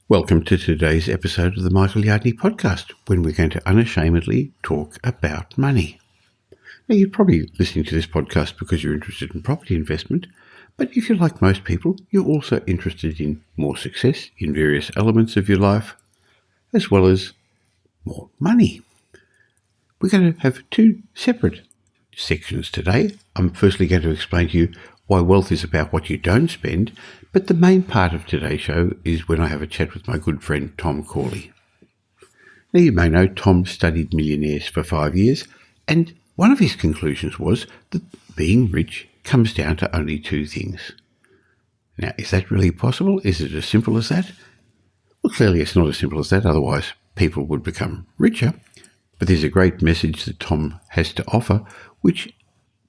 Welcome to today's episode of the Michael Yardney podcast, when we're going to unashamedly talk about money. Now, you're probably listening to this podcast because you're interested in property investment, but if you're like most people, you're also interested in more success in various elements of your life, as well as more money. We're going to have two separate sections today. I'm firstly going to explain to you why wealth is about what you don't spend, but the main part of today's show is when I have a chat with my good friend Tom Corley. Now, you may know Tom studied millionaires for 5 years, and one of his conclusions was that being rich comes down to only two things. Now, is that really possible? Is it as simple as that? Well, clearly it's not as simple as that, otherwise people would become richer. But there's a great message that Tom has to offer, which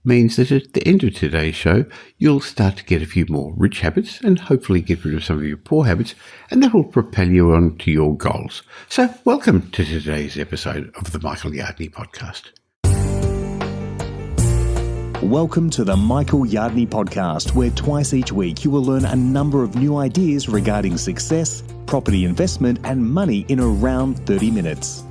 means that at the end of today's show, you'll start to get a few more rich habits and hopefully get rid of some of your poor habits, and that will propel you on to your goals. So welcome to today's episode of the Michael Yardney podcast. Welcome to the Michael Yardney podcast, where twice each week you will learn a number of new ideas regarding success, property investment and money in around 30 minutes.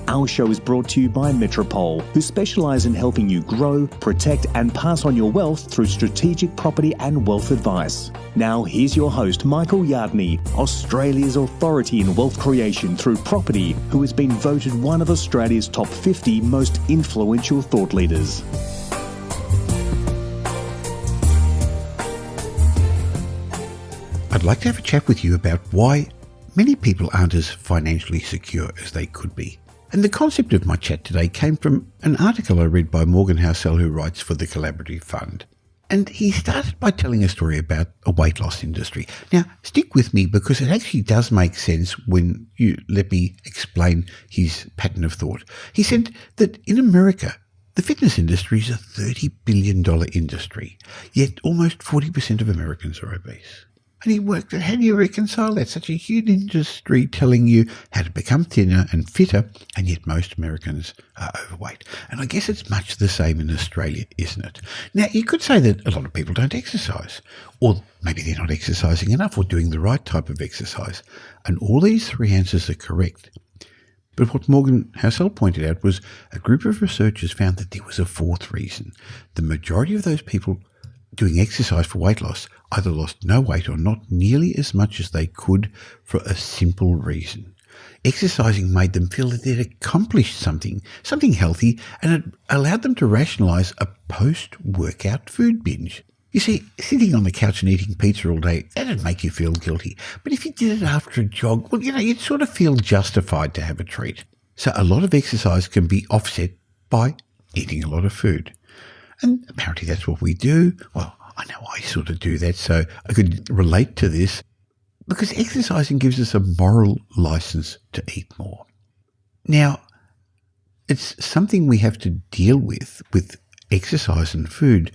Our show is brought to you by Metropole, who specialise in helping you grow, protect and pass on your wealth through strategic property and wealth advice. Now here's your host, Michael Yardney, Australia's authority in wealth creation through property, who has been voted one of Australia's top 50 most influential thought leaders. I'd like to have a chat with you about why many people aren't as financially secure as they could be. And the concept of my chat today came from an article I read by Morgan Housel, who writes for the Collaborative Fund. And he started by telling a story about a weight loss industry. Now, stick with me because it actually does make sense when you let me explain his pattern of thought. He said that in America, the fitness industry is a $30 billion industry, yet almost 40% of Americans are obese. And he worked out, how do you reconcile that? Such a huge industry telling you how to become thinner and fitter, and yet most Americans are overweight. And I guess it's much the same in Australia, isn't it? Now, you could say that a lot of people don't exercise, or maybe they're not exercising enough or doing the right type of exercise. And all these three answers are correct. But what Morgan Housel pointed out was a group of researchers found that there was a fourth reason. The majority of those people doing exercise for weight loss either lost no weight or not nearly as much as they could for a simple reason. Exercising made them feel that they'd accomplished something healthy, and it allowed them to rationalise a post-workout food binge. You see, sitting on the couch and eating pizza all day, that'd make you feel guilty. But if you did it after a jog, well, you'd sort of feel justified to have a treat. So a lot of exercise can be offset by eating a lot of food. And apparently that's what we do. Well, I know I sort of do that, so I could relate to this, because exercising gives us a moral license to eat more. Now, it's something we have to deal with exercise and food.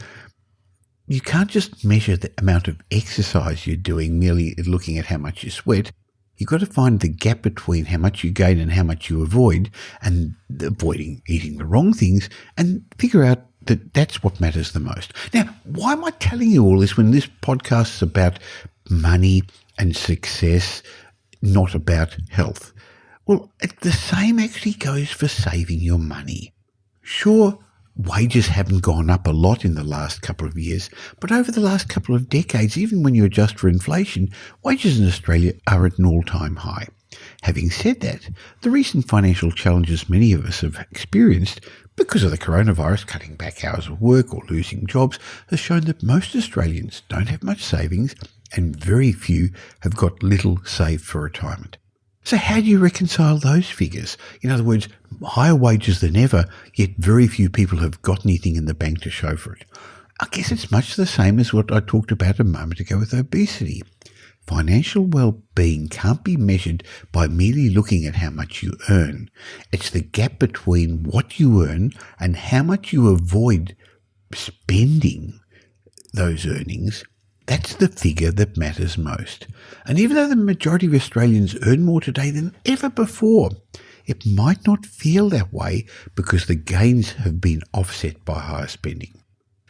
You can't just measure the amount of exercise you're doing merely looking at how much you sweat. You've got to find the gap between how much you gain and how much you avoid, and avoiding eating the wrong things, and figure out that's what matters the most. Now, why am I telling you all this when this podcast is about money and success, not about health? Well, the same actually goes for saving your money. Sure, wages haven't gone up a lot in the last couple of years, but over the last couple of decades, even when you adjust for inflation, wages in Australia are at an all-time high. Having said that, the recent financial challenges many of us have experienced because of the coronavirus, cutting back hours of work or losing jobs, has shown that most Australians don't have much savings and very few have got little saved for retirement. So how do you reconcile those figures? In other words, higher wages than ever, yet very few people have got anything in the bank to show for it. I guess it's much the same as what I talked about a moment ago with obesity. Financial well-being can't be measured by merely looking at how much you earn. It's the gap between what you earn and how much you avoid spending those earnings. That's the figure that matters most. And even though the majority of Australians earn more today than ever before, it might not feel that way because the gains have been offset by higher spending.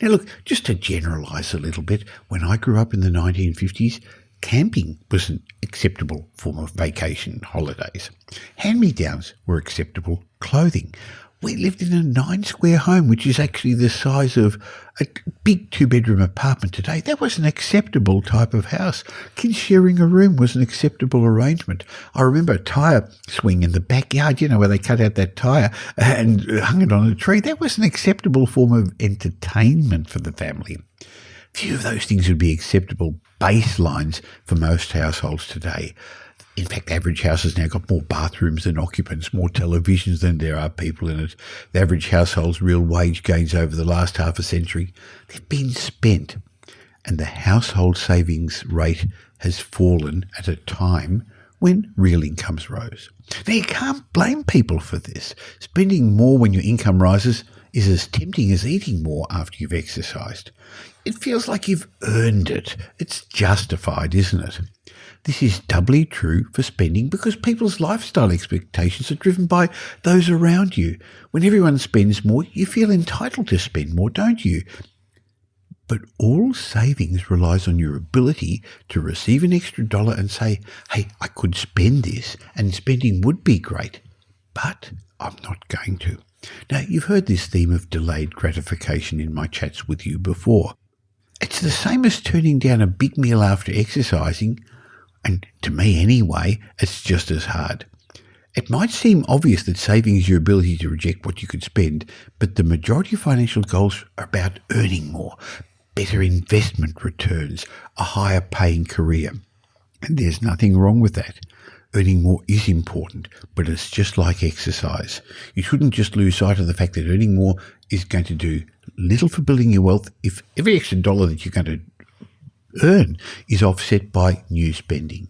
Now look, just to generalise a little bit, when I grew up in the 1950s, Camping was an acceptable form of vacation holidays. Hand-me-downs were acceptable clothing. We lived in a 9-square home, which is actually the size of a big 2-bedroom apartment today. That was an acceptable type of house. Kids sharing a room was an acceptable arrangement. I remember a tyre swing in the backyard, where they cut out that tyre and hung it on a tree. That was an acceptable form of entertainment for the family. Few of those things would be acceptable baselines for most households today. In fact, average houses now got more bathrooms than occupants, more televisions than there are people in it. The average household's real wage gains over the last half a century, they've been spent. And the household savings rate has fallen at a time when real incomes rose. Now, you can't blame people for this. Spending more when your income rises is as tempting as eating more after you've exercised. It feels like you've earned it. It's justified, isn't it? This is doubly true for spending because people's lifestyle expectations are driven by those around you. When everyone spends more, you feel entitled to spend more, don't you? But all savings relies on your ability to receive an extra dollar and say, hey, I could spend this, and spending would be great, but I'm not going to. Now, you've heard this theme of delayed gratification in my chats with you before. It's the same as turning down a big meal after exercising, and to me anyway, it's just as hard. It might seem obvious that saving is your ability to reject what you could spend, but the majority of financial goals are about earning more, better investment returns, a higher paying career. And there's nothing wrong with that. Earning more is important, but it's just like exercise. You shouldn't just lose sight of the fact that earning more is going to do little for building your wealth if every extra dollar that you're going to earn is offset by new spending.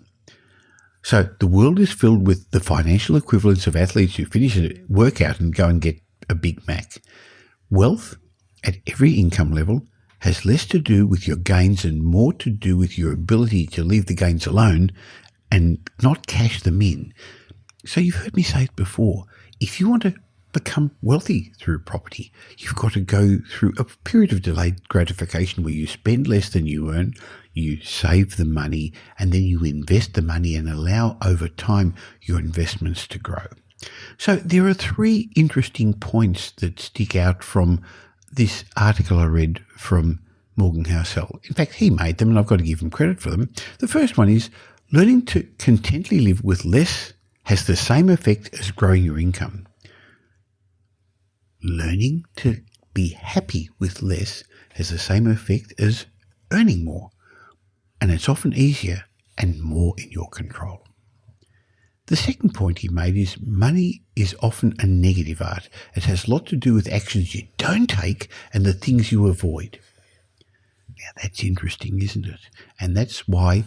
So the world is filled with the financial equivalents of athletes who finish a workout and go and get a Big Mac. Wealth at every income level has less to do with your gains and more to do with your ability to leave the gains alone and not cash them in. So you've heard me say it before. If you want to become wealthy through property, you've got to go through a period of delayed gratification where you spend less than you earn, you save the money, and then you invest the money and allow over time your investments to grow. So there are 3 interesting points that stick out from this article I read from Morgan Housel. In fact, he made them and I've got to give him credit for them. The first one is learning to contently live with less has the same effect as growing your income. Learning to be happy with less has the same effect as earning more, and it's often easier and more in your control. The second point he made is money is often a negative art. It has a lot to do with actions you don't take and the things you avoid. Now that's interesting, isn't it? And that's why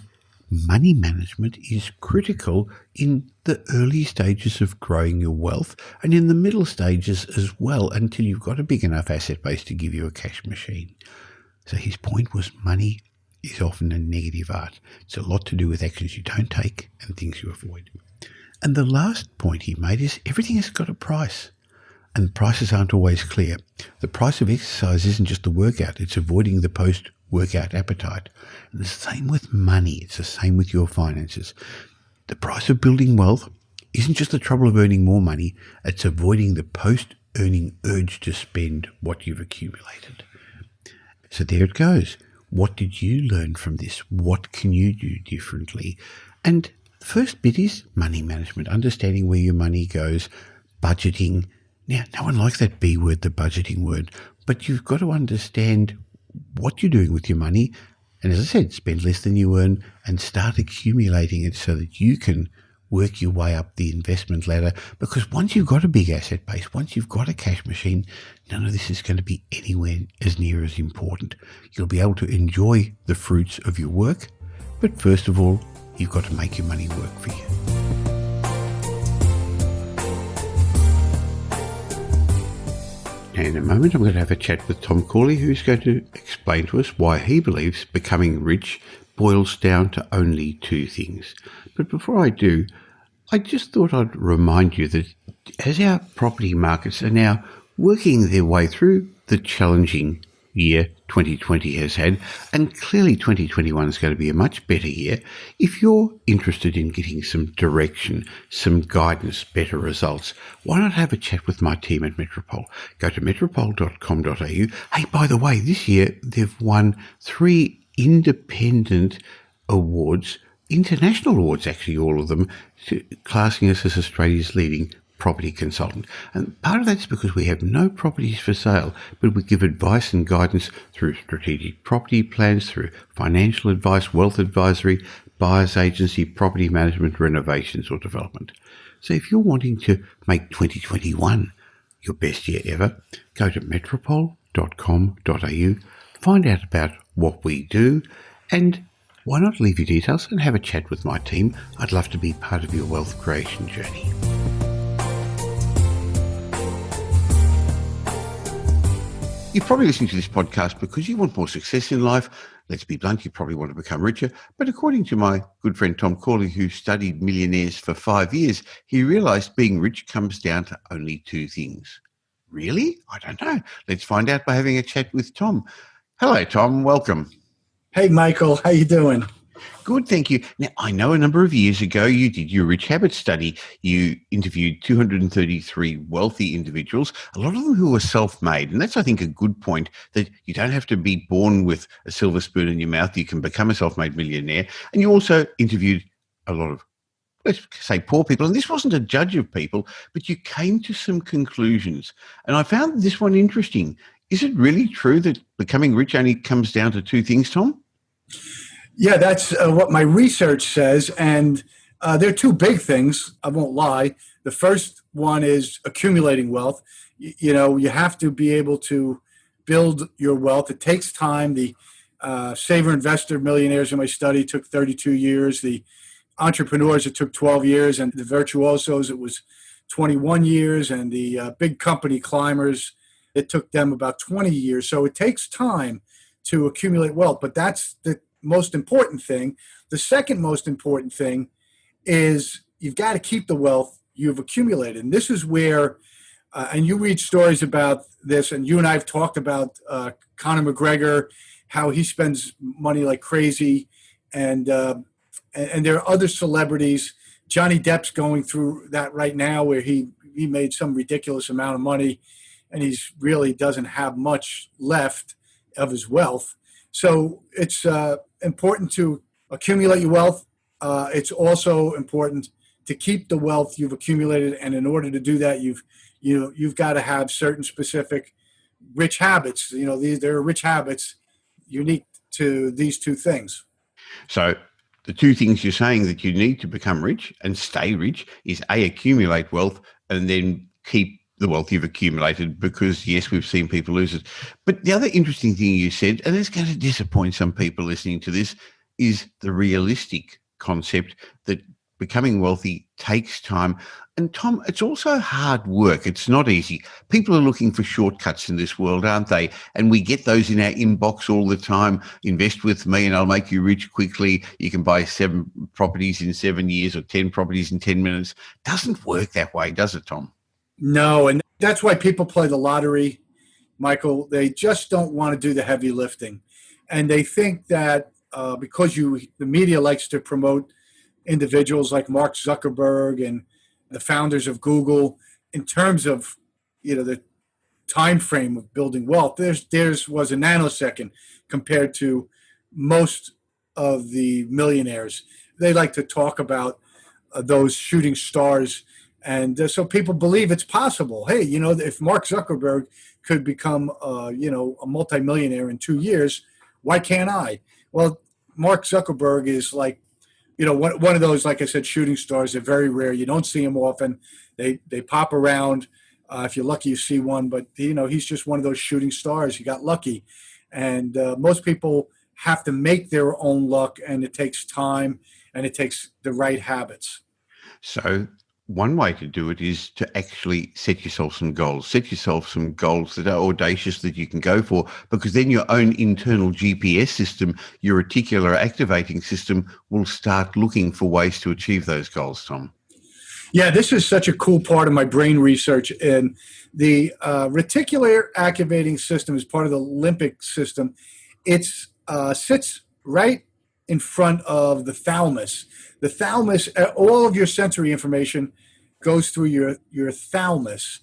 money management is critical in the early stages of growing your wealth and in the middle stages as well until you've got a big enough asset base to give you a cash machine. So his point was money is often a negative art. It's a lot to do with actions you don't take and things you avoid. And the last point he made is everything has got a price, and prices aren't always clear. The price of exercise isn't just the workout, it's avoiding the post-workout appetite. And the same with money, it's the same with your finances. The price of building wealth isn't just the trouble of earning more money, it's avoiding the post-earning urge to spend what you've accumulated. So there it goes. What did you learn from this? What can you do differently? And the first bit is money management, understanding where your money goes, budgeting. Now, no one likes that B word, the budgeting word, but you've got to understand what you're doing with your money. And as I said, spend less than you earn and start accumulating it so that you can work your way up the investment ladder. Because once you've got a big asset base, once you've got a cash machine, none of this is going to be anywhere as near as important. You'll be able to enjoy the fruits of your work, but first of all, you've got to make your money work for you. Now, in a moment, I'm going to have a chat with Tom Corley, who's going to explain to us why he believes becoming rich boils down to only 2 things. But before I do, I just thought I'd remind you that as our property markets are now working their way through the challenging year 2020 has had, and clearly 2021 is going to be a much better year. If you're interested in getting some direction, some guidance, better results, why not have a chat with my team at Metropole? Go to metropole.com.au. Hey, by the way, this year they've won 3 independent awards, international awards actually, all of them, classing us as Australia's leading property consultant. And part of that's because we have no properties for sale, but we give advice and guidance through strategic property plans, through financial advice, wealth advisory, buyer's agency, property management, renovations or development. So if you're wanting to make 2021 your best year ever, go to metropole.com.au, find out about what we do, and why not leave your details and have a chat with my team? I'd love to be part of your wealth creation journey. You're probably listening to this podcast because you want more success in life. Let's be blunt, you probably want to become richer. But according to my good friend Tom Corley, who studied millionaires for 5 years, he realised being rich comes down to only 2 things. Really? I don't know. Let's find out by having a chat with Tom. Hello, Tom. Welcome. Hey, Michael. How you doing? Good, thank you. Now, I know a number of years ago you did your Rich Habits study. You interviewed 233 wealthy individuals, a lot of them who were self-made. And that's, I think, a good point, that you don't have to be born with a silver spoon in your mouth. You can become a self-made millionaire. And you also interviewed a lot of, let's say, poor people. And this wasn't a judge of people, but you came to some conclusions. And I found this one interesting. Is it really true that becoming rich only comes down to 2 things, Tom? Yeah, that's what my research says. And there are 2 big things, I won't lie. The first one is accumulating wealth. You have to be able to build your wealth. It takes time. The saver investor millionaires in my study took 32 years. The entrepreneurs, it took 12 years. And the virtuosos, it was 21 years. And the big company climbers, it took them about 20 years. So it takes time to accumulate wealth. But that's the most important thing. The second most important thing is you've got to keep the wealth you've accumulated. And this is where, and you read stories about this, and you and I have talked about Conor McGregor, how he spends money like crazy. And there are other celebrities. Johnny Depp's going through that right now, where he made some ridiculous amount of money, and he's really doesn't have much left of his wealth. So it's important to accumulate your wealth. It's also important to keep the wealth you've accumulated, and in order to do that, you've got to have certain specific rich habits. There are rich habits unique to these 2 things. So the 2 things you're saying that you need to become rich and stay rich is A, accumulate wealth, and then keep the wealth you've accumulated, because, yes, we've seen people lose it. But the other interesting thing you said, and it's going to disappoint some people listening to this, is the realistic concept that becoming wealthy takes time. And Tom, it's also hard work. It's not easy. People are looking for shortcuts in this world, aren't they? And we get those in our inbox all the time. Invest with me and I'll make you rich quickly. You can buy 7 properties in 7 years or 10 properties in 10 minutes. Doesn't work that way, does it, Tom? No, and that's why people play the lottery, Michael. They just don't want to do the heavy lifting. And they think that because the media likes to promote individuals like Mark Zuckerberg and the founders of Google, in terms of the time frame of building wealth, theirs was a nanosecond compared to most of the millionaires. They like to talk about those shooting stars. And so people believe it's possible. Hey, if Mark Zuckerberg could become, a multimillionaire in 2 years, why can't I? Well, Mark Zuckerberg is like, one of those, like I said, shooting stars. They're very rare. You don't see them often. They pop around. If you're lucky, you see one. But, he's just one of those shooting stars. He got lucky. And most people have to make their own luck, and it takes time, and it takes the right habits. So one way to do it is to actually set yourself some goals. Set yourself some goals that are audacious that you can go for, because then your own internal GPS system, your reticular activating system, will start looking for ways to achieve those goals, Tom. Yeah, this is such a cool part of my brain research. And the reticular activating system is part of the limbic system. It sits right in front of the thalamus. The thalamus, all of your sensory information goes through your thalamus.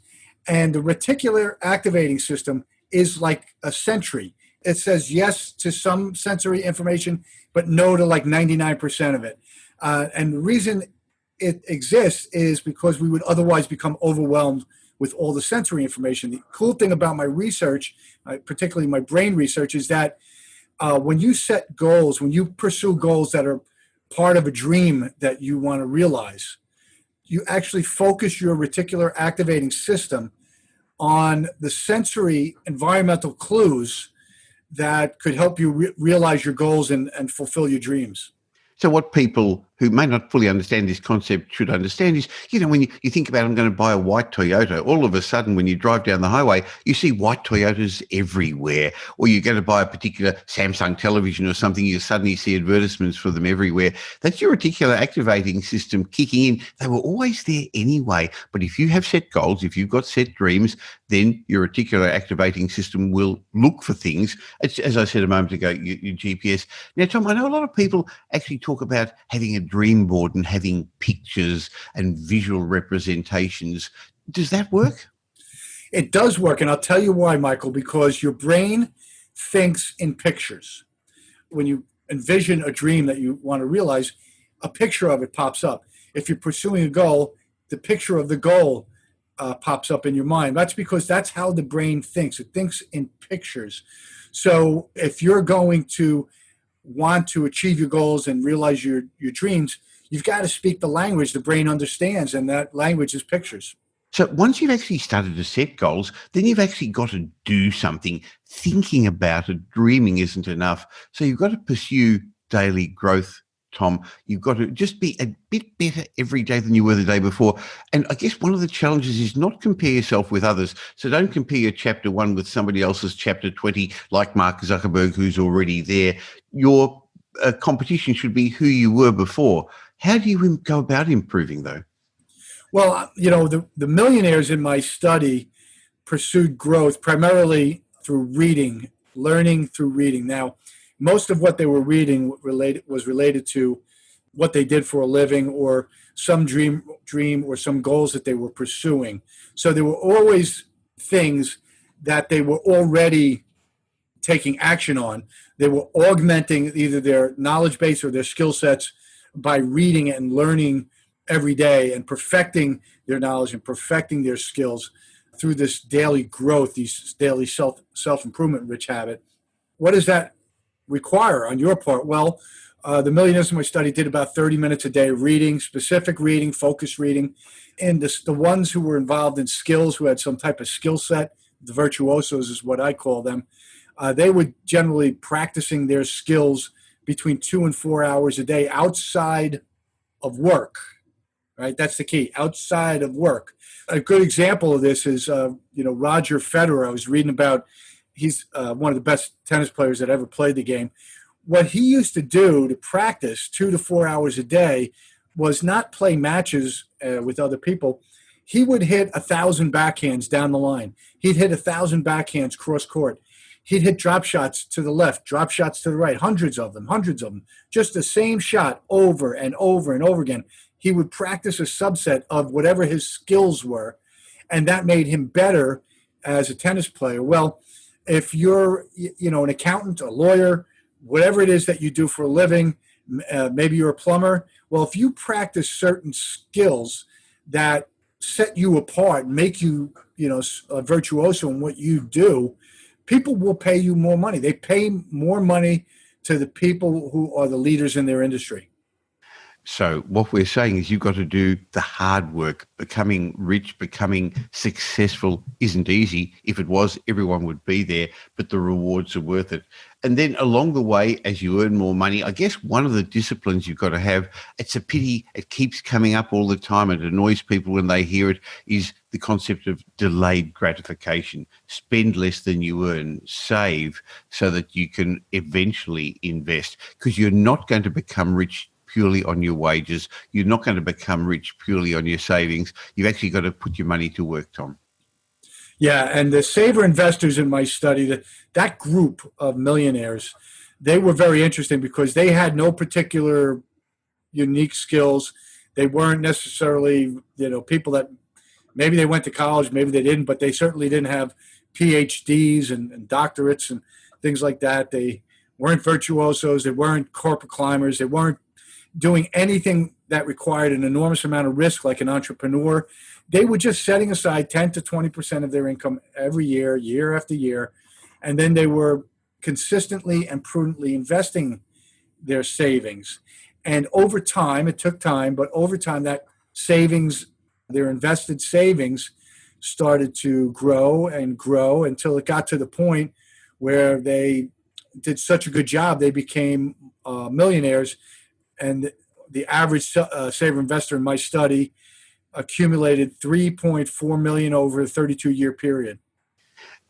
And the reticular activating system is like a sentry. It says yes to some sensory information, but no to like 99% of it. And the reason it exists is because we would otherwise become overwhelmed with all the sensory information. The cool thing about my research, particularly my brain research, is that when you set goals, when you pursue goals that are part of a dream that you want to realize, you actually focus your reticular activating system on the sensory environmental clues that could help you realize your goals and fulfill your dreams. So what people who may not fully understand this concept should understand is, when you think about, I'm going to buy a white Toyota, all of a sudden when you drive down the highway, you see white Toyotas everywhere. Or you're going to buy a particular Samsung television or something, you suddenly see advertisements for them everywhere. That's your reticular activating system kicking in. They were always there anyway. But if you have set goals, if you've got set dreams, then your reticular activating system will look for things. It's, as I said a moment ago, your GPS. Now, Tom, I know a lot of people actually talk about having a dream board and having pictures and visual representations. Does that work? It does work, and I'll tell you why, Michael, because your brain thinks in pictures. When you envision a dream that you want to realize, a picture of it pops up. If you're pursuing a goal, the picture of the goal pops up in your mind. That's because that's how the brain thinks. It thinks in pictures. So if you're going to want to achieve your goals and realize your dreams, you've got to speak the language the brain understands, and that language is pictures. So once you've actually started to set goals, then you've actually got to do something. Thinking about it, dreaming isn't enough. So you've got to pursue daily growth, Tom. You've got to just be a bit better every day than you were the day before. And I guess one of the challenges is not compare yourself with others. So don't compare your chapter 1 with somebody else's chapter 20, like Mark Zuckerberg, who's already there. Your competition should be who you were before. How do you go about improving, though? Well, the millionaires in my study pursued growth primarily through reading, learning through reading. Now, most of what they were reading was related to what they did for a living or some dream or some goals that they were pursuing. So there were always things that they were already taking action on. They were augmenting either their knowledge base or their skill sets by reading and learning every day and perfecting their knowledge and perfecting their skills through this daily growth, these daily self-improvement rich habit. What does that require on your part? Well, the millionaires in my study did about 30 minutes a day reading, specific reading, focused reading. And the ones who were involved in skills, who had some type of skill set, the virtuosos is what I call them, they were generally practicing their skills between 2 and 4 hours a day outside of work. Right, that's the key. Outside of work, a good example of this is Roger Federer. I was reading about. He's one of the best tennis players that ever played the game. What he used to do to practice 2 to 4 hours a day was not play matches with other people. He would hit 1,000 backhands down the line. He'd hit 1,000 backhands cross court. He'd hit drop shots to the left, drop shots to the right, hundreds of them, just the same shot over and over and over again. He would practice a subset of whatever his skills were, and that made him better as a tennis player. Well, if you're, an accountant, a lawyer, whatever it is that you do for a living, maybe you're a plumber. Well, if you practice certain skills that set you apart, make you, a virtuoso in what you do, people will pay you more money. They pay more money to the people who are the leaders in their industry. So what we're saying is you've got to do the hard work. Becoming rich, becoming successful isn't easy. If it was, everyone would be there, but the rewards are worth it. And then along the way, as you earn more money, I guess one of the disciplines you've got to have, it's a pity it keeps coming up all the time. It annoys people when they hear it, is the concept of delayed gratification. Spend less than you earn, save so that you can eventually invest, because you're not going to become rich purely on your wages. You're not going to become rich purely on your savings. You've actually got to put your money to work, Tom. Yeah, and the saver investors in my study, that group of millionaires, they were very interesting because they had no particular unique skills. They weren't necessarily, people that maybe they went to college, maybe they didn't, but they certainly didn't have PhDs and doctorates and things like that. They weren't virtuosos. They weren't corporate climbers. They weren't doing anything that required an enormous amount of risk like an entrepreneur. They were just setting aside 10 to 20% of their income every year, year after year, and then they were consistently and prudently investing their savings. And over time, it took time, but over time that savings, their invested savings, started to grow and grow until it got to the point where they did such a good job, they became millionaires. And the average saver investor in my study accumulated 3.4 million over a 32-year period.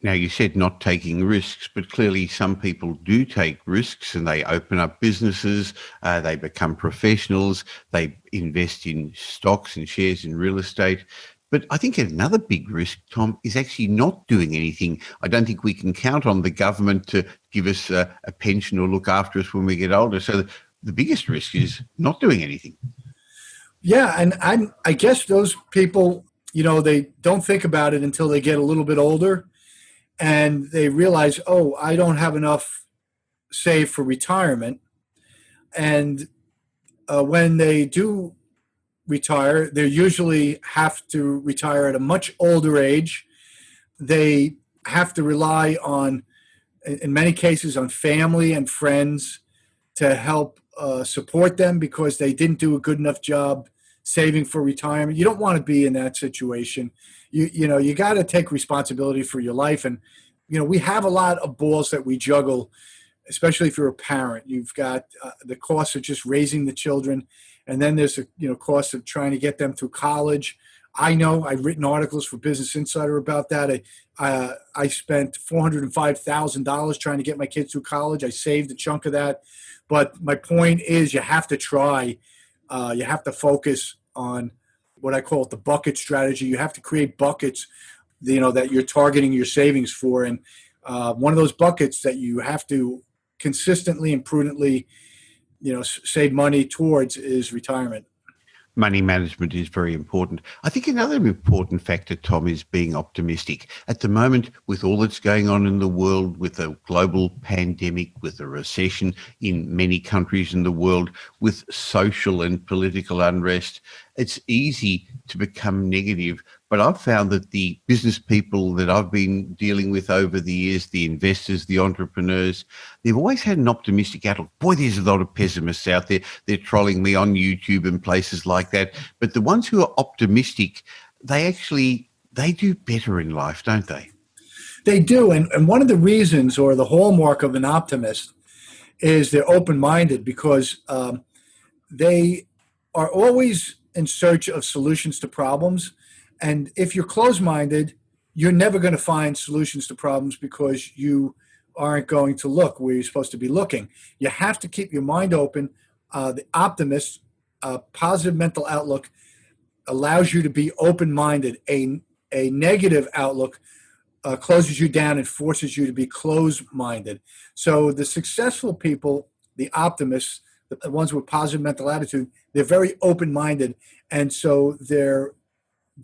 Now, you said not taking risks, but clearly some people do take risks and they open up businesses, they become professionals, they invest in stocks and shares in real estate. But I think another big risk, Tom, is actually not doing anything. I don't think we can count on the government to give us a pension or look after us when we get older. So the biggest risk is not doing anything. Yeah, and I guess those people, they don't think about it until they get a little bit older and they realize, oh, I don't have enough saved for retirement. And when they do retire, they usually have to retire at a much older age. They have to rely on, in many cases, on family and friends to help support them because they didn't do a good enough job saving for retirement. You don't want to be in that situation. You got to take responsibility for your life. And, we have a lot of balls that we juggle, especially if you're a parent. You've got the cost of just raising the children. And then there's the cost of trying to get them through college. I know I've written articles for Business Insider about that. I spent $405,000 trying to get my kids through college. I saved a chunk of that. But my point is you have to try. You have to focus on what I call the bucket strategy. You have to create buckets, that you're targeting your savings for. And one of those buckets that you have to consistently and prudently, save money towards is retirement. Money management is very important. I think another important factor, Tom, is being optimistic. At the moment, with all that's going on in the world, with a global pandemic, with a recession in many countries in the world, with social and political unrest, it's easy to become negative. But I've found that the business people that I've been dealing with over the years, the investors, the entrepreneurs, they've always had an optimistic outlook. Boy, there's a lot of pessimists out there. They're trolling me on YouTube and places like that. But the ones who are optimistic, they do better in life, don't they? They do. And one of the reasons or the hallmark of an optimist is they're open-minded because they are always in search of solutions to problems. And if you're closed-minded, you're never going to find solutions to problems because you aren't going to look where you're supposed to be looking. You have to keep your mind open. The optimist, positive mental outlook allows you to be open-minded. A negative outlook closes you down and forces you to be closed-minded. So the successful people, the optimists, the ones with positive mental attitude, they're very open-minded. And so they're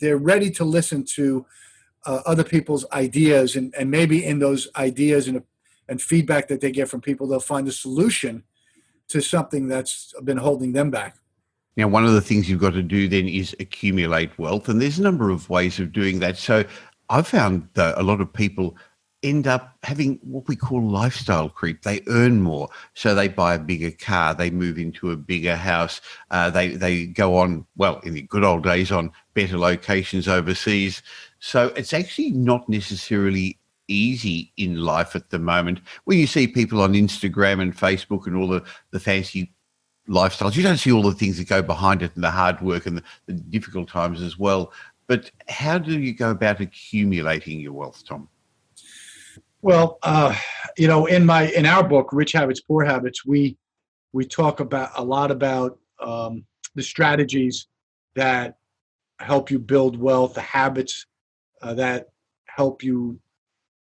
ready to listen to other people's ideas, and maybe in those ideas and feedback that they get from people, they'll find a solution to something that's been holding them back. Now, one of the things you've got to do then is accumulate wealth, and there's a number of ways of doing that. So I've found that a lot of people end up having what we call lifestyle creep. They earn more, so they buy a bigger car, they move into a bigger house, they go on, well, in the good old days, on better locations overseas. So it's actually not necessarily easy in life at the moment. When you see people on Instagram and Facebook and all the fancy lifestyles, you don't see all the things that go behind it and the hard work and the difficult times as well. But how do you go about accumulating your wealth, Tom? Well, in our book, Rich Habits, Poor Habits, we talk a lot about the strategies that help you build wealth, the habits that help you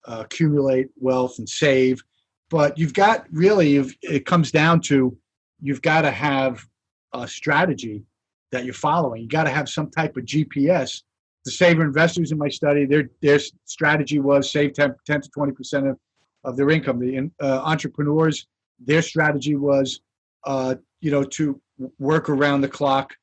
accumulate wealth and save. But you've got it comes down to you've got to have a strategy that you're following. You got to have some type of GPS. The saver investors in my study, their strategy was save 10 to 20% of their income. The entrepreneurs, their strategy was, to work around the clock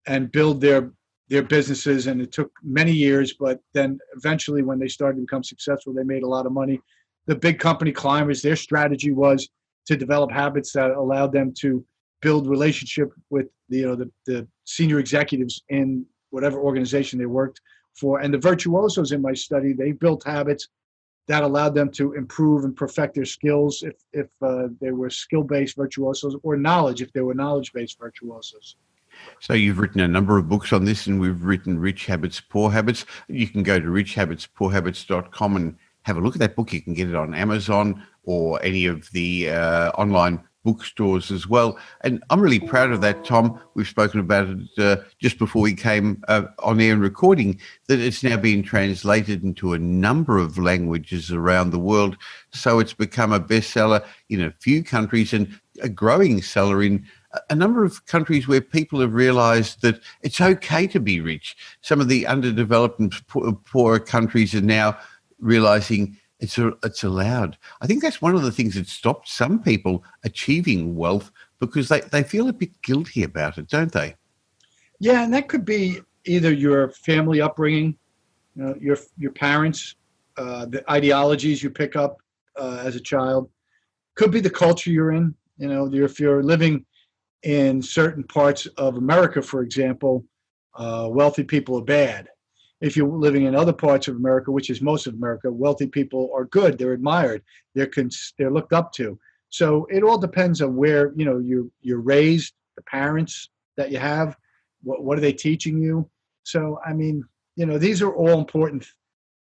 and build their businesses. And it took many years, but then eventually when they started to become successful, they made a lot of money. The big company climbers, their strategy was to develop habits that allowed them to build relationship with the senior executives in whatever organization they worked for. And the virtuosos in my study, they built habits that allowed them to improve and perfect their skills if they were skill-based virtuosos, or knowledge if they were knowledge-based virtuosos. So you've written a number of books on this, and we've written Rich Habits, Poor Habits. You can go to richhabitspoorhabits.com and have a look at that book. You can get it on Amazon or any of the online bookstores as well. And I'm really proud of that, Tom. We've spoken about it just before we came on air and recording, that it's now been translated into a number of languages around the world. So it's become a bestseller in a few countries and a growing seller in a number of countries where people have realized that it's okay to be rich. Some of the underdeveloped and poorer countries are now realizing it's allowed. I think that's one of the things that stopped some people achieving wealth, because they feel a bit guilty about it, don't they? Yeah, and that could be either your family upbringing, your parents, the ideologies you pick up as a child. Could be the culture you're in. If you're living in certain parts of America, for example, wealthy people are bad. If you're living in other parts of America, which is most of America, wealthy people are good. They're admired. They're looked up to. So it all depends on where you're raised, the parents that you have. What are they teaching you? So these are all important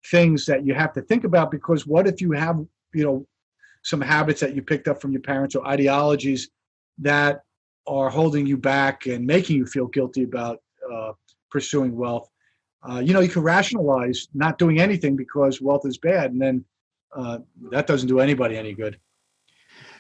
things that you have to think about, because what if you have some habits that you picked up from your parents or ideologies that are holding you back and making you feel guilty about pursuing wealth? You can rationalize not doing anything because wealth is bad, and then that doesn't do anybody any good.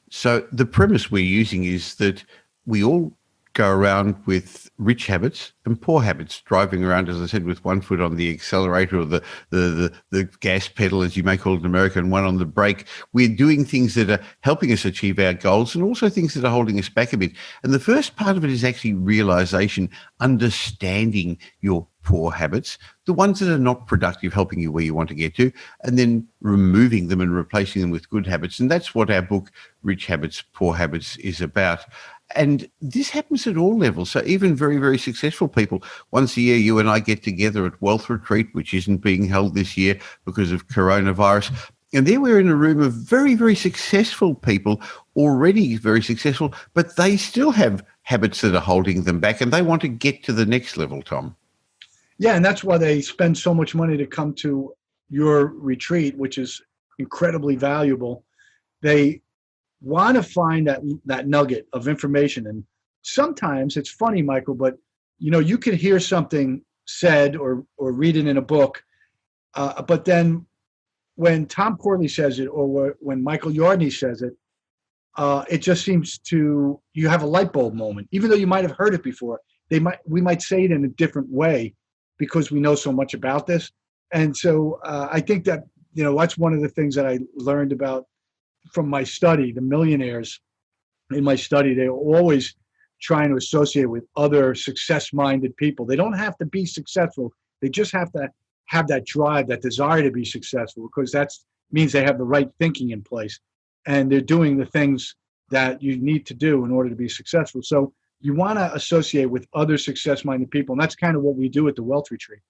So the premise we're using is that we all go around with rich habits and poor habits, driving around, as I said, with one foot on the accelerator or the gas pedal, as you may call it in America, and one on the brake. We're doing things that are helping us achieve our goals, and also things that are holding us back a bit. And the first part of it is actually realization, understanding your poor habits, the ones that are not productive, helping you where you want to get to, and then removing them and replacing them with good habits. And that's what our book, Rich Habits, Poor Habits, is about. And this happens at all levels. So even very, very successful people, once a year, you and I get together at Wealth Retreat, which isn't being held this year because of coronavirus. And there we're in a room of very, very successful people, already very successful, but they still have habits that are holding them back, and they want to get to the next level, Tom. Yeah, and that's why they spend so much money to come to your retreat, which is incredibly valuable. They want to find that nugget of information. And sometimes it's funny, Michael, but you could hear something said or read it in a book, but then when Tom Corley says it, or when Michael Yardney says it, it just seems you have a light bulb moment, even though you might have heard it before. We might say it in a different way because we know so much about this. And so I think that that's one of the things that I learned about from my study. The millionaires in my study, they're always trying to associate with other success-minded people. They don't have to be successful. They just have to have that drive, that desire to be successful, because that means they have the right thinking in place and they're doing the things that you need to do in order to be successful. So you want to associate with other success-minded people, and that's kind of what we do at the Wealth Retreat.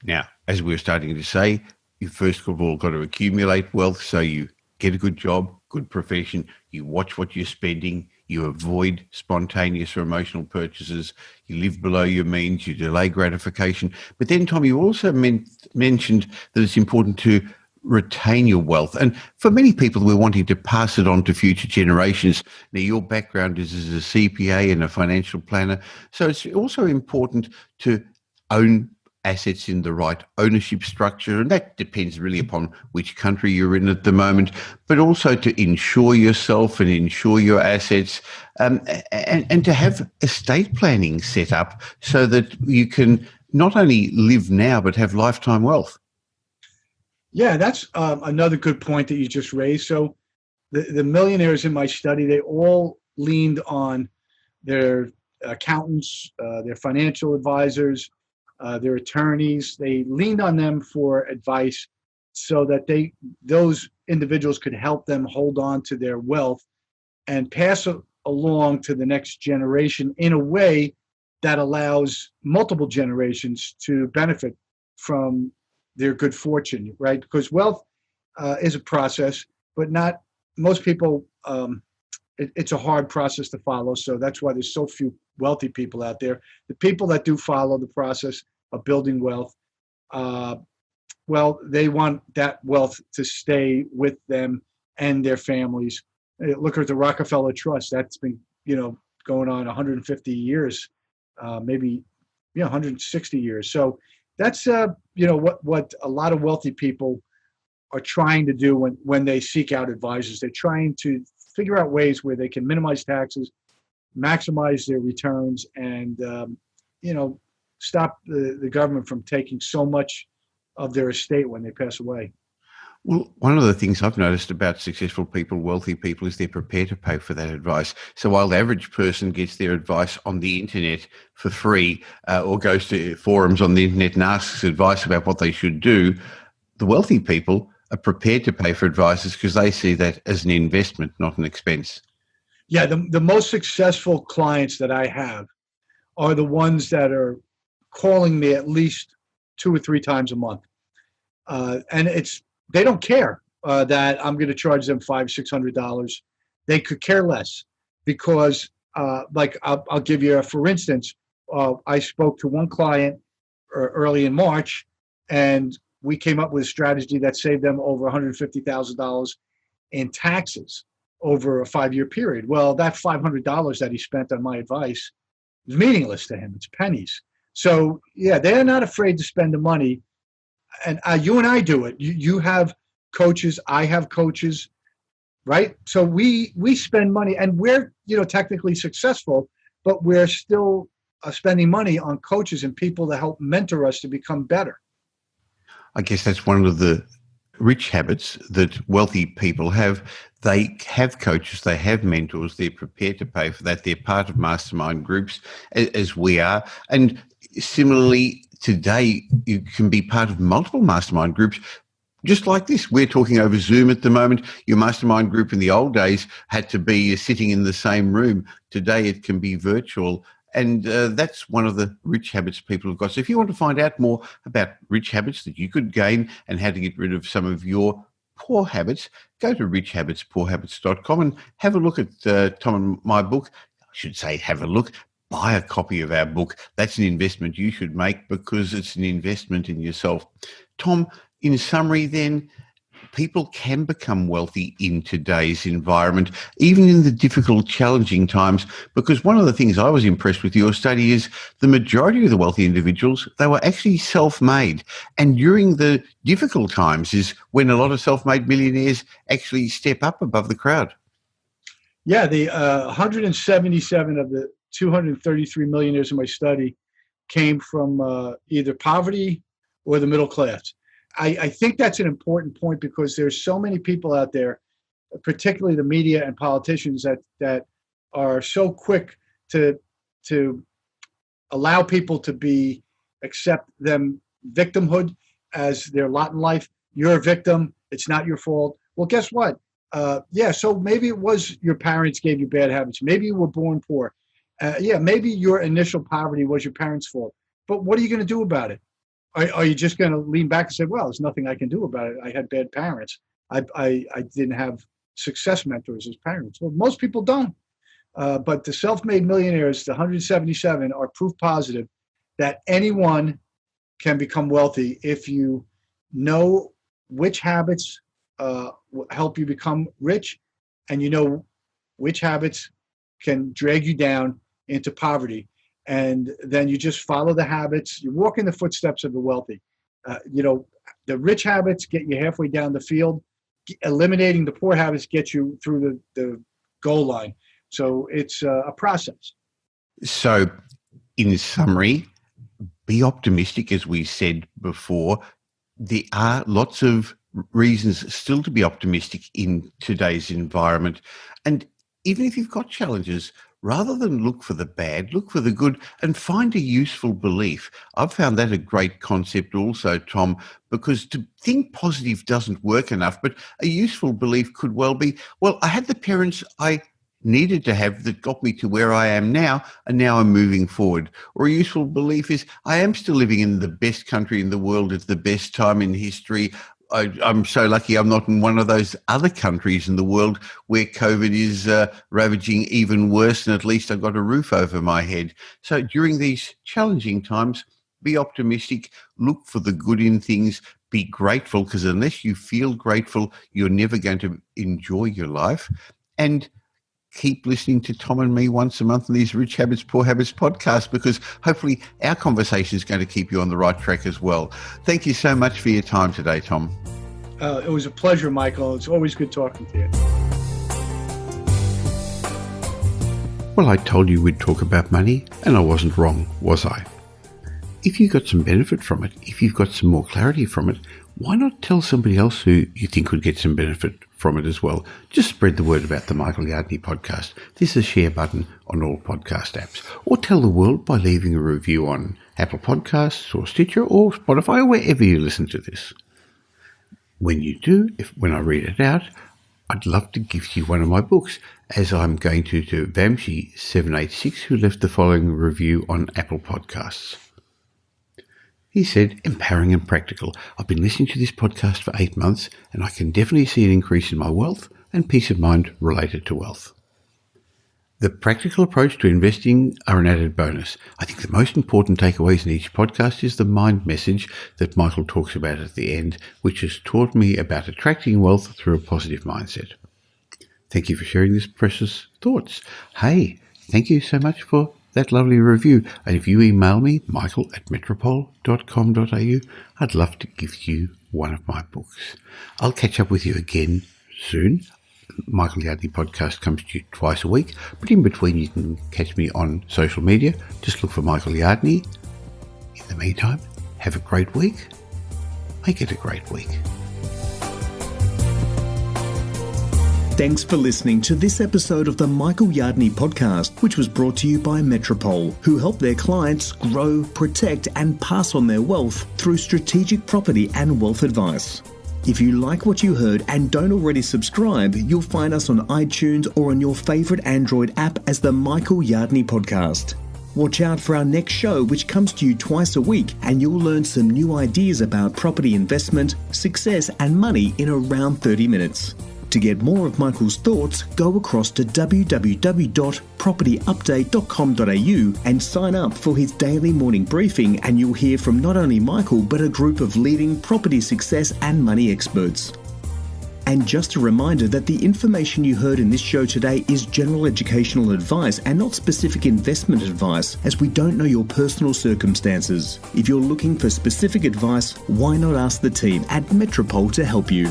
Now, as we were starting to say, you first of all got to accumulate wealth, so you get a good job, good profession, you watch what you're spending, you avoid spontaneous or emotional purchases, you live below your means, you delay gratification. But then, Tom, you also mentioned that it's important to retain your wealth. And for many people, we're wanting to pass it on to future generations. Now, your background is as a CPA and a financial planner. So it's also important to own assets in the right ownership structure. And that depends really upon which country you're in at the moment, but also to insure yourself and insure your assets, and to have estate planning set up so that you can not only live now, but have lifetime wealth. Yeah, that's another good point that you just raised. So the millionaires in my study, they all leaned on their accountants, their financial advisors, their attorneys. They leaned on them for advice so that those individuals could help them hold on to their wealth and pass it along to the next generation in a way that allows multiple generations to benefit from their good fortune, right? Because wealth is a process, but not most people. It's a hard process to follow, so that's why there's so few wealthy people out there. The people that do follow the process of building wealth, well, they want that wealth to stay with them and their families. Look at the Rockefeller Trust. That's been, going on 150 years, maybe, 160 years. So that's, what a lot of wealthy people are trying to do when they seek out advisors. They're trying to figure out ways where they can minimize taxes, maximize their returns, and, stop the government from taking so much of their estate when they pass away. Well, one of the things I've noticed about successful people, wealthy people, is they're prepared to pay for that advice. So while the average person gets their advice on the internet for free, or goes to forums on the internet and asks advice about what they should do, the wealthy people are prepared to pay for advices because they see that as an investment, not an expense. Yeah, the most successful clients that I have are the ones that are calling me at least 2 or 3 times a month. And they don't care that I'm going to charge them $500-$600. They could care less because, I'll give you for instance, I spoke to one client early in March, and we came up with a strategy that saved them over $150,000 in taxes over a 5-year period. Well, that $500 that he spent on my advice is meaningless to him. It's pennies. So yeah, they're not afraid to spend the money. And you and I do it. You have coaches, I have coaches, right? So we spend money, and we're technically successful, but we're still spending money on coaches and people to help mentor us to become better. I guess that's one of the rich habits that wealthy people have. They have coaches, they have mentors, they're prepared to pay for that. They're part of mastermind groups as we are. And similarly, today you can be part of multiple mastermind groups. Just like this, we're talking over Zoom at the moment. Your mastermind group in the old days had to be sitting in the same room. Today it can be virtual. And that's one of the rich habits people have got. So if you want to find out more about rich habits that you could gain and how to get rid of some of your poor habits, go to richhabitspoorhabits.com and have a look at Tom and my book. I should say have a look. Buy a copy of our book. That's an investment you should make because it's an investment in yourself. Tom, in summary then, people can become wealthy in today's environment, even in the difficult, challenging times, because one of the things I was impressed with your study is the majority of the wealthy individuals, they were actually self-made. And during the difficult times is when a lot of self-made millionaires actually step up above the crowd. Yeah, the 177 of the 233 millionaires in my study came from either poverty or the middle class. I think that's an important point because there's so many people out there, particularly the media and politicians, that are so quick to allow people to accept them victimhood as their lot in life. You're a victim. It's not your fault. Well, guess what? So maybe it was your parents gave you bad habits. Maybe you were born poor. Maybe your initial poverty was your parents' fault. But what are you going to do about it? Are you just going to lean back and say, well, there's nothing I can do about it. I had bad parents. I didn't have success mentors as parents. Well, most people don't. But the self-made millionaires, the 177, are proof positive that anyone can become wealthy if you know which habits help you become rich, and you know which habits can drag you down into poverty. And then you just follow the habits. You walk in the footsteps of the wealthy. The rich habits get you halfway down the field. Eliminating the poor habits gets you through the goal line. So it's a process. So, in summary, be optimistic, as we said before. There are lots of reasons still to be optimistic in today's environment. And even if you've got challenges, rather than look for the bad, look for the good and find a useful belief. I've found that a great concept also, Tom, because to think positive doesn't work enough, but a useful belief could well be, well, I had the parents I needed to have that got me to where I am now, and now I'm moving forward. Or a useful belief is, I am still living in the best country in the world at the best time in history. I'm so lucky I'm not in one of those other countries in the world where COVID is ravaging even worse, and at least I've got a roof over my head. So during these challenging times, be optimistic, look for the good in things, be grateful, because unless you feel grateful, you're never going to enjoy your life. And keep listening to Tom and me once a month on these Rich Habits, Poor Habits podcasts, because hopefully our conversation is going to keep you on the right track as well. Thank you so much for your time today, Tom. It was a pleasure, Michael. It's always good talking to you. Well, I told you we'd talk about money, and I wasn't wrong, was I? If you got some benefit from it, if you've got some more clarity from it, why not tell somebody else who you think would get some benefit from it as well? Just spread the word about the Michael Yardney podcast. There's a share button on all podcast apps. Or tell the world by leaving a review on Apple Podcasts or Stitcher or Spotify or wherever you listen to this. When you do, when I read it out, I'd love to give you one of my books, as I'm going to Vamshi786, who left the following review on Apple Podcasts. He said, empowering and practical. I've been listening to this podcast for 8 months, and I can definitely see an increase in my wealth and peace of mind related to wealth. The practical approach to investing are an added bonus. I think the most important takeaways in each podcast is the mind message that Michael talks about at the end, which has taught me about attracting wealth through a positive mindset. Thank you for sharing these precious thoughts. Hey, thank you so much for that lovely review. And if you email me, michael@metropole.com.au, I'd love to give you one of my books. I'll catch up with you again soon. Michael Yardney podcast comes to you twice a week, but in between you can catch me on social media. Just look for Michael Yardney. In the meantime, have a great week. Make it a great week. Thanks for listening to this episode of the Michael Yardney podcast, which was brought to you by Metropole, who help their clients grow, protect, and pass on their wealth through strategic property and wealth advice. If you like what you heard and don't already subscribe, you'll find us on iTunes or on your favourite Android app as the Michael Yardney podcast. Watch out for our next show, which comes to you twice a week, and you'll learn some new ideas about property investment, success, and money in around 30 minutes. To get more of Michael's thoughts, go across to www.propertyupdate.com.au and sign up for his daily morning briefing, and you'll hear from not only Michael but a group of leading property success and money experts. And just a reminder that the information you heard in this show today is general educational advice and not specific investment advice, as we don't know your personal circumstances. If you're looking for specific advice, why not ask the team at Metropole to help you?